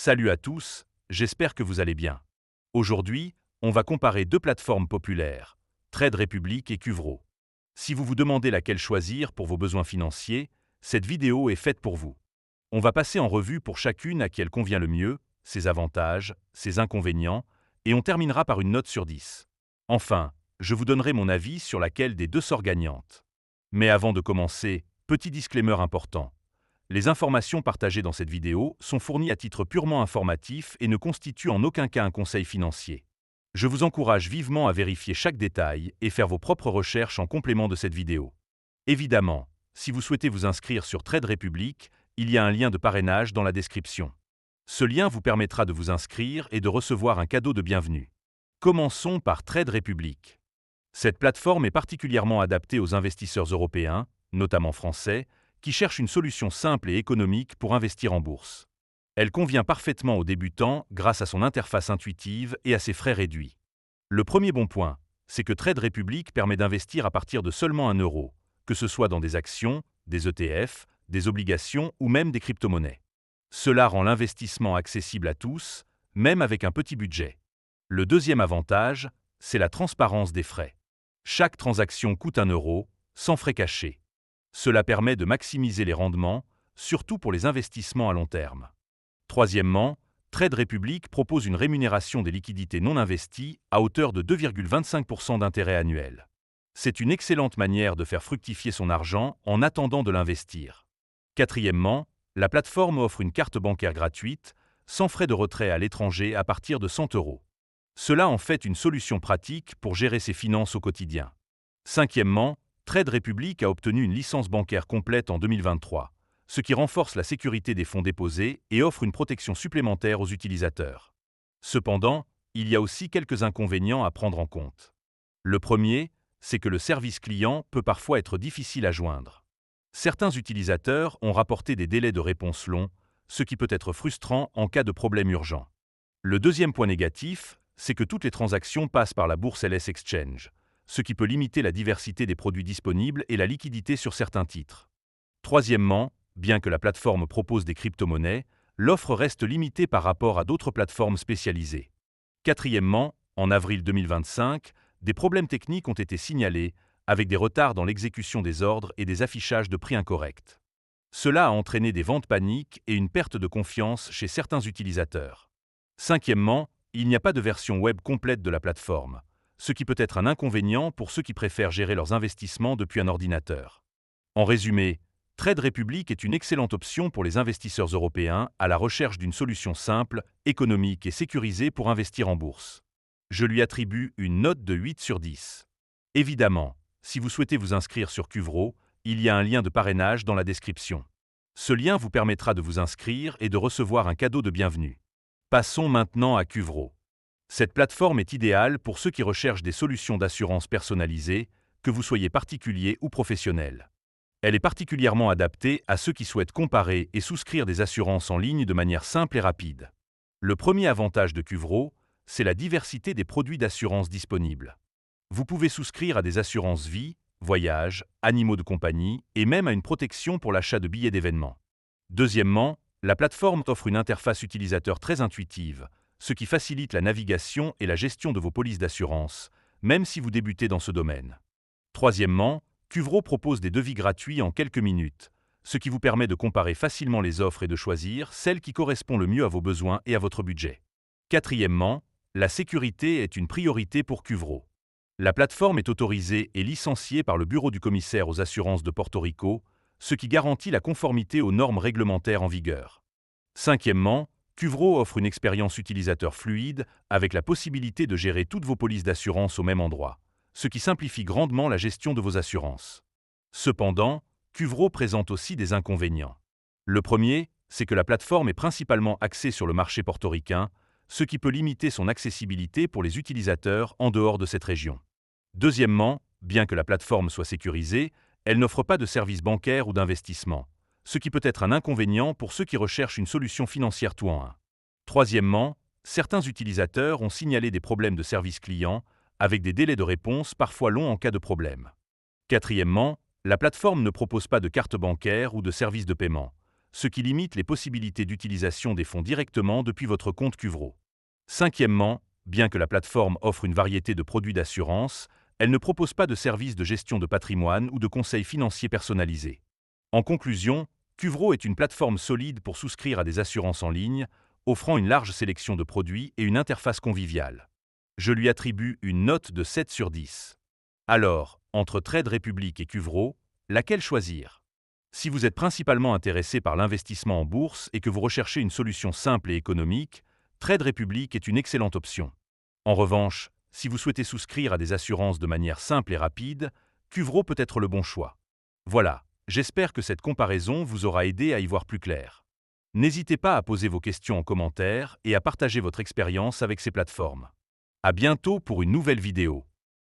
Salut à tous, j'espère que vous allez bien. Aujourd'hui, on va comparer deux plateformes populaires, Trade Republic et Qvro. Si vous vous demandez laquelle choisir pour vos besoins financiers, cette vidéo est faite pour vous. On va passer en revue pour chacune à qui elle convient le mieux, ses avantages, ses inconvénients, et on terminera par une note sur 10. Enfin, je vous donnerai mon avis sur laquelle des deux sort gagnante. Mais avant de commencer, petit disclaimer important. Les informations partagées dans cette vidéo sont fournies à titre purement informatif et ne constituent en aucun cas un conseil financier. Je vous encourage vivement à vérifier chaque détail et faire vos propres recherches en complément de cette vidéo. Évidemment, si vous souhaitez vous inscrire sur Trade Republic, il y a un lien de parrainage dans la description. Ce lien vous permettra de vous inscrire et de recevoir un cadeau de bienvenue. Commençons par Trade Republic. Cette plateforme est particulièrement adaptée aux investisseurs européens, notamment français, qui cherchent une solution simple et économique pour investir en bourse. Elle convient parfaitement aux débutants grâce à son interface intuitive et à ses frais réduits. Le premier bon point, c'est que Trade Republic permet d'investir à partir de seulement 1 euro, que ce soit dans des actions, des ETF, des obligations ou même des crypto-monnaies. Cela rend l'investissement accessible à tous, même avec un petit budget. Le deuxième avantage, c'est la transparence des frais. Chaque transaction coûte 1 euro, sans frais cachés. Cela permet de maximiser les rendements, surtout pour les investissements à long terme. Troisièmement, Trade Republic propose une rémunération des liquidités non investies à hauteur de 2,25% d'intérêt annuel. C'est une excellente manière de faire fructifier son argent en attendant de l'investir. Quatrièmement, la plateforme offre une carte bancaire gratuite, sans frais de retrait à l'étranger à partir de 100 euros. Cela en fait une solution pratique pour gérer ses finances au quotidien. Cinquièmement, Trade Republic a obtenu une licence bancaire complète en 2023, ce qui renforce la sécurité des fonds déposés et offre une protection supplémentaire aux utilisateurs. Cependant, il y a aussi quelques inconvénients à prendre en compte. Le premier, c'est que le service client peut parfois être difficile à joindre. Certains utilisateurs ont rapporté des délais de réponse longs, ce qui peut être frustrant en cas de problème urgent. Le deuxième point négatif, c'est que toutes les transactions passent par la bourse LS Exchange, ce qui peut limiter la diversité des produits disponibles et la liquidité sur certains titres. Troisièmement, bien que la plateforme propose des crypto-monnaies, l'offre reste limitée par rapport à d'autres plateformes spécialisées. Quatrièmement, en avril 2025, des problèmes techniques ont été signalés, avec des retards dans l'exécution des ordres et des affichages de prix incorrects. Cela a entraîné des ventes paniques et une perte de confiance chez certains utilisateurs. Cinquièmement, il n'y a pas de version web complète de la plateforme, ce qui peut être un inconvénient pour ceux qui préfèrent gérer leurs investissements depuis un ordinateur. En résumé, Trade Republic est une excellente option pour les investisseurs européens à la recherche d'une solution simple, économique et sécurisée pour investir en bourse. Je lui attribue une note de 8 sur 10. Évidemment, si vous souhaitez vous inscrire sur Qvro, il y a un lien de parrainage dans la description. Ce lien vous permettra de vous inscrire et de recevoir un cadeau de bienvenue. Passons maintenant à Qvro. Cette plateforme est idéale pour ceux qui recherchent des solutions d'assurance personnalisées, que vous soyez particulier ou professionnel. Elle est particulièrement adaptée à ceux qui souhaitent comparer et souscrire des assurances en ligne de manière simple et rapide. Le premier avantage de Qvro, c'est la diversité des produits d'assurance disponibles. Vous pouvez souscrire à des assurances vie, voyage, animaux de compagnie et même à une protection pour l'achat de billets d'événements. Deuxièmement, la plateforme offre une interface utilisateur très intuitive, ce qui facilite la navigation et la gestion de vos polices d'assurance, même si vous débutez dans ce domaine. Troisièmement, Qvro propose des devis gratuits en quelques minutes, ce qui vous permet de comparer facilement les offres et de choisir celle qui correspond le mieux à vos besoins et à votre budget. Quatrièmement, la sécurité est une priorité pour Qvro. La plateforme est autorisée et licenciée par le Bureau du commissaire aux assurances de Porto Rico, ce qui garantit la conformité aux normes réglementaires en vigueur. Cinquièmement, Qvro offre une expérience utilisateur fluide avec la possibilité de gérer toutes vos polices d'assurance au même endroit, ce qui simplifie grandement la gestion de vos assurances. Cependant, Qvro présente aussi des inconvénients. Le premier, c'est que la plateforme est principalement axée sur le marché portoricain, ce qui peut limiter son accessibilité pour les utilisateurs en dehors de cette région. Deuxièmement, bien que la plateforme soit sécurisée, elle n'offre pas de services bancaires ou d'investissement, ce qui peut être un inconvénient pour ceux qui recherchent une solution financière tout en un. Troisièmement, certains utilisateurs ont signalé des problèmes de service client, avec des délais de réponse parfois longs en cas de problème. Quatrièmement, la plateforme ne propose pas de carte bancaire ou de service de paiement, ce qui limite les possibilités d'utilisation des fonds directement depuis votre compte Qvro. Cinquièmement, bien que la plateforme offre une variété de produits d'assurance, elle ne propose pas de services de gestion de patrimoine ou de conseils financiers personnalisés. En conclusion, Qvro est une plateforme solide pour souscrire à des assurances en ligne, offrant une large sélection de produits et une interface conviviale. Je lui attribue une note de 7 sur 10. Alors, entre Trade Republic et Qvro, laquelle choisir? Si vous êtes principalement intéressé par l'investissement en bourse et que vous recherchez une solution simple et économique, Trade Republic est une excellente option. En revanche, si vous souhaitez souscrire à des assurances de manière simple et rapide, Qvro peut être le bon choix. Voilà, j'espère que cette comparaison vous aura aidé à y voir plus clair. N'hésitez pas à poser vos questions en commentaire et à partager votre expérience avec ces plateformes. À bientôt pour une nouvelle vidéo.